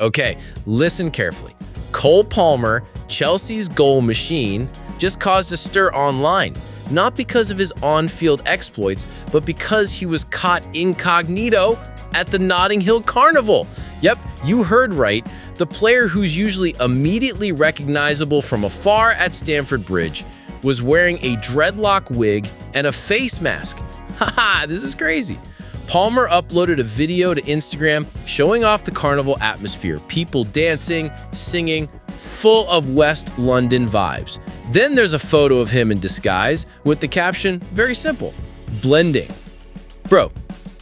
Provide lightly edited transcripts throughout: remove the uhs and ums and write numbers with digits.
Okay, listen carefully. Cole Palmer, Chelsea's goal machine, just caused a stir online. Not because of his on-field exploits, but because he was caught incognito at the Notting Hill Carnival. Yep, you heard right. The player who's usually immediately recognizable from afar at Stamford Bridge was wearing a dreadlock wig and a face mask. Haha, this is crazy. Palmer uploaded a video to Instagram showing off the carnival atmosphere. People dancing, singing, full of West London vibes. Then there's a photo of him in disguise with the caption, very simple, blending. Bro,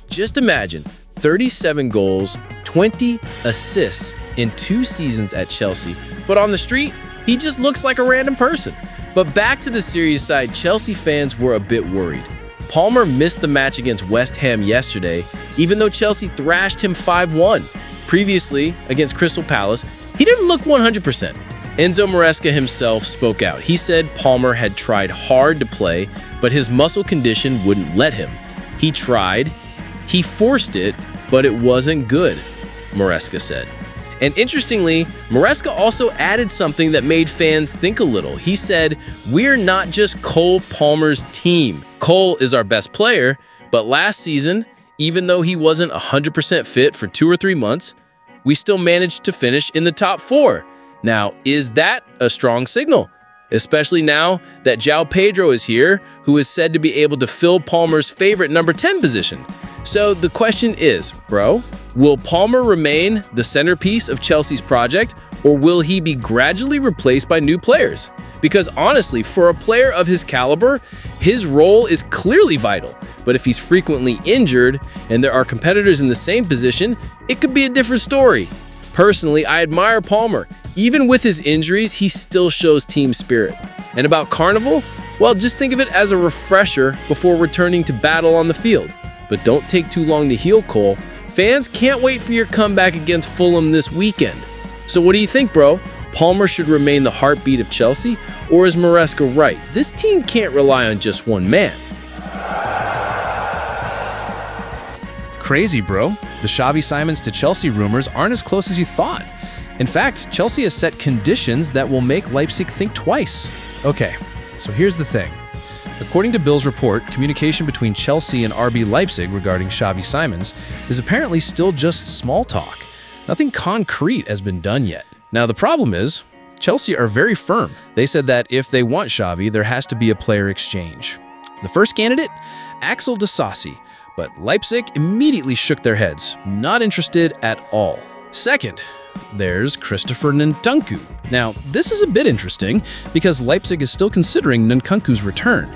just imagine 37 goals, 20 assists in 2 seasons at Chelsea, but on the street, he just looks like a random person. But back to the serious side, Chelsea fans were a bit worried. Palmer missed the match against West Ham yesterday, even though Chelsea thrashed him 5-1. Previously, against Crystal Palace, he didn't look 100%. Enzo Maresca himself spoke out. He said Palmer had tried hard to play, but his muscle condition wouldn't let him. He tried, he forced it, but it wasn't good, Maresca said. And interestingly, Maresca also added something that made fans think a little. He said, "We're not just Cole Palmer's team. Cole is our best player, but last season, even though he wasn't 100% fit for 2 or 3 months, we still managed to finish in the top 4. Now, is that a strong signal? Especially now that João Pedro is here, who is said to be able to fill Palmer's favorite number 10 position. So the question is, bro, will Palmer remain the centerpiece of Chelsea's project, or will he be gradually replaced by new players? Because honestly, for a player of his caliber, his role is clearly vital. But if he's frequently injured and there are competitors in the same position, it could be a different story. Personally, I admire Palmer. Even with his injuries, he still shows team spirit. And about Carnival? Well, just think of it as a refresher before returning to battle on the field. But don't take too long to heal, Cole. Fans can't wait for your comeback against Fulham this weekend. So what do you think, bro? Palmer should remain the heartbeat of Chelsea? Or is Maresca right? This team can't rely on just one man. Crazy, bro. The Xavi Simons to Chelsea rumors aren't as close as you thought. In fact, Chelsea has set conditions that will make Leipzig think twice. Okay, so here's the thing. According to Bill's report, communication between Chelsea and RB Leipzig regarding Xavi Simons is apparently still just small talk. Nothing concrete has been done yet. Now, the problem is, Chelsea are very firm. They said that if they want Xavi, there has to be a player exchange. The first candidate? Axel Disasi. But Leipzig immediately shook their heads, not interested at all. Second, there's Christopher Nkunku. Now, this is a bit interesting because Leipzig is still considering Nkunku's return.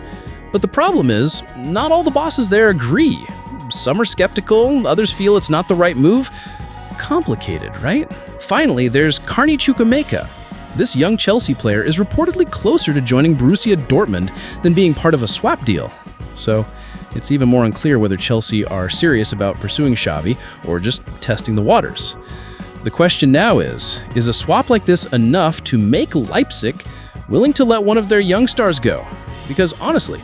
But the problem is, not all the bosses there agree. Some are skeptical, others feel it's not the right move. Complicated, right? Finally, there's Carney Chukwuemeka. This young Chelsea player is reportedly closer to joining Borussia Dortmund than being part of a swap deal. So, it's even more unclear whether Chelsea are serious about pursuing Xavi or just testing the waters. The question now is a swap like this enough to make Leipzig willing to let one of their young stars go? Because honestly,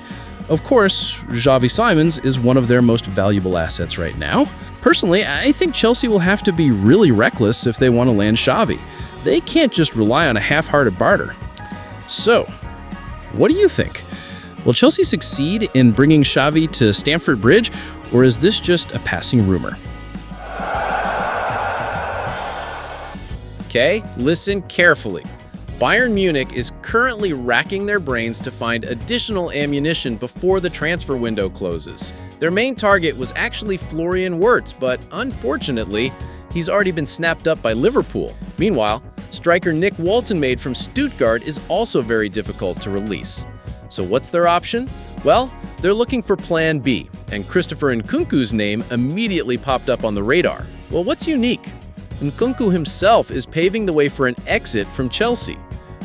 of course, Xavi Simons is one of their most valuable assets right now. Personally, I think Chelsea will have to be really reckless if they want to land Xavi. They can't just rely on a half-hearted barter. So, what do you think? Will Chelsea succeed in bringing Xavi to Stamford Bridge, or is this just a passing rumor? Okay, listen carefully. Bayern Munich is currently racking their brains to find additional ammunition before the transfer window closes. Their main target was actually Florian Wirtz, but unfortunately, he's already been snapped up by Liverpool. Meanwhile, striker Nick Woltenmaid from Stuttgart is also very difficult to release. So what's their option? Well, they're looking for Plan B, and Christopher Nkunku's name immediately popped up on the radar. Well, what's unique? Nkunku himself is paving the way for an exit from Chelsea.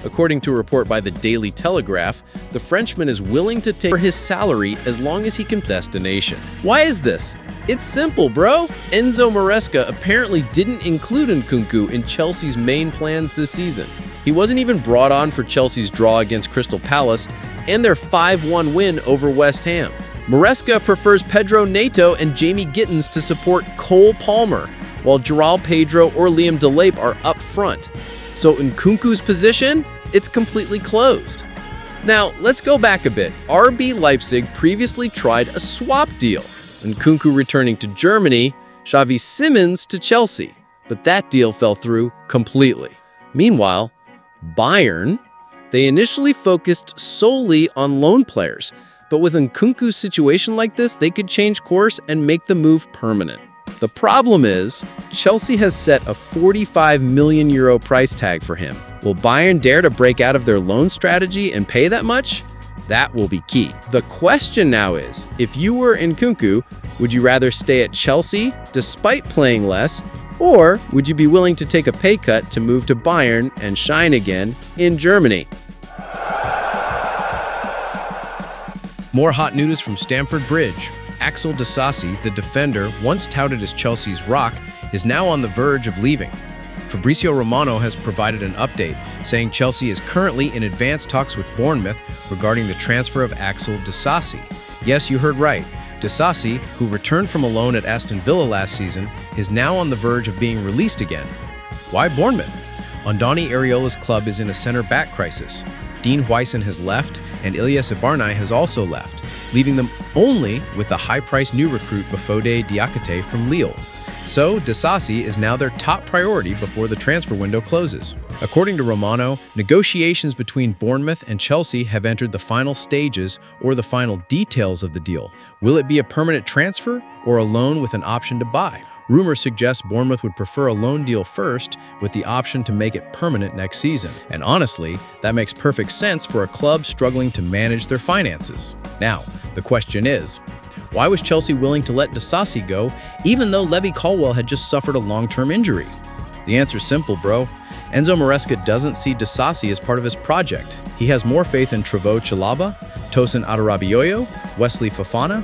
According to a report by the Daily Telegraph, the Frenchman is willing to take his salary as long as he can destination. Why is this? It's simple, bro. Enzo Maresca apparently didn't include Nkunku in Chelsea's main plans this season. He wasn't even brought on for Chelsea's draw against Crystal Palace and their 5-1 win over West Ham. Maresca prefers Pedro Neto and Jamie Gittins to support Cole Palmer. while João Pedro or Liam Delap are up front. So Nkunku's position, it's completely closed. Now, let's go back a bit. RB Leipzig previously tried a swap deal. Nkunku returning to Germany, Xavi Simons to Chelsea. But that deal fell through completely. Meanwhile, Bayern, they initially focused solely on loan players. But with Nkunku's situation like this, they could change course and make the move permanent. The problem is, Chelsea has set a €45 million price tag for him. Will Bayern dare to break out of their loan strategy and pay that much? That will be key. The question now is, if you were Nkunku, would you rather stay at Chelsea despite playing less, or would you be willing to take a pay cut to move to Bayern and shine again in Germany? More hot news from Stamford Bridge. Axel Disasi, the defender once touted as Chelsea's rock, is now on the verge of leaving. Fabrizio Romano has provided an update, saying Chelsea is currently in advanced talks with Bournemouth regarding the transfer of Axel Disasi. Yes, you heard right. Disasi, who returned from a loan at Aston Villa last season, is now on the verge of being released again. Why Bournemouth? Andoni Iraola's club is in a center-back crisis. Dean Huijsen has left, and Ilyas Ibarnay has also left, leaving them only with the high-priced new recruit Bafode Diakite from Lille. So, Disasi is now their top priority before the transfer window closes. According to Romano, negotiations between Bournemouth and Chelsea have entered the final stages or the final details of the deal. Will it be a permanent transfer or a loan with an option to buy? Rumors suggest Bournemouth would prefer a loan deal first with the option to make it permanent next season. And honestly, that makes perfect sense for a club struggling to manage their finances. Now, the question is, why was Chelsea willing to let Disasi go, even though Levi Colwill had just suffered a long-term injury? The answer's simple, bro. Enzo Maresca doesn't see Disasi as part of his project. He has more faith in Trevoh Chalobah, Tosin Adarabioyo, Wesley Fofana,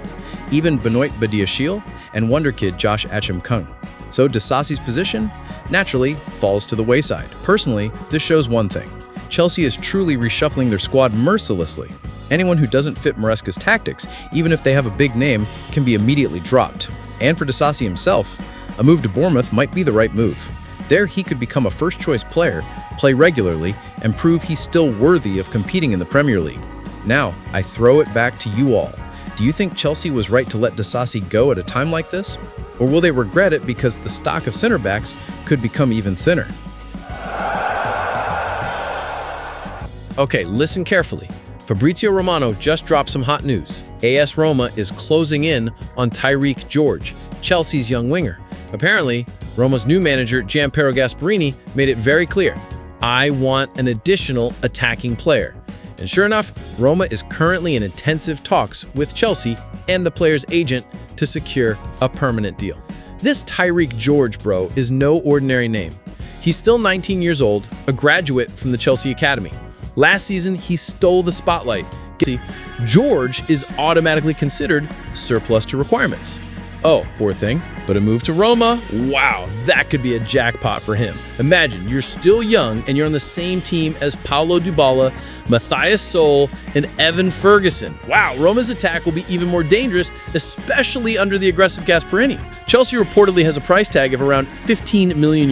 even Benoit Badiashile, and wonderkid Josh Achim-Kung. So Disasi's position, naturally, falls to the wayside. Personally, this shows one thing. Chelsea is truly reshuffling their squad mercilessly. Anyone who doesn't fit Maresca's tactics, even if they have a big name, can be immediately dropped. And for Disasi himself, a move to Bournemouth might be the right move. There he could become a first-choice player, play regularly, and prove he's still worthy of competing in the Premier League. Now, I throw it back to you all. Do you think Chelsea was right to let Disasi go at a time like this? Or will they regret it because the stock of center-backs could become even thinner? Okay, listen carefully. Fabrizio Romano just dropped some hot news. AS Roma is closing in on Tyreek George, Chelsea's young winger. Apparently, Roma's new manager, Gianpiero Gasperini, made it very clear, I want an additional attacking player. And sure enough, Roma is currently in intensive talks with Chelsea and the player's agent to secure a permanent deal. This Tyreek George, bro, is no ordinary name. He's still 19 years old, a graduate from the Chelsea Academy. Last season, he stole the spotlight. George is automatically considered surplus to requirements. Oh, poor thing, but a move to Roma? Wow, that could be a jackpot for him. Imagine, you're still young and you're on the same team as Paulo Dybala, Matthias Sol, and Evan Ferguson. Wow, Roma's attack will be even more dangerous, especially under the aggressive Gasperini. Chelsea reportedly has a price tag of around €15 million.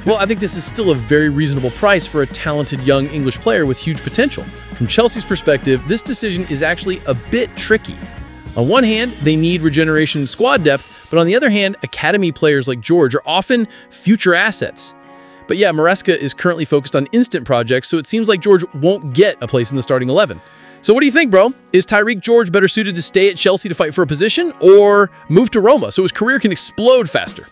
Well, I think this is still a very reasonable price for a talented young English player with huge potential. From Chelsea's perspective, this decision is actually a bit tricky. On one hand, they need regeneration and squad depth, but on the other hand, academy players like George are often future assets. But yeah, Maresca is currently focused on instant projects, so it seems like George won't get a place in the starting 11. So what do you think, bro? Is Tyreek George better suited to stay at Chelsea to fight for a position, or move to Roma so his career can explode faster?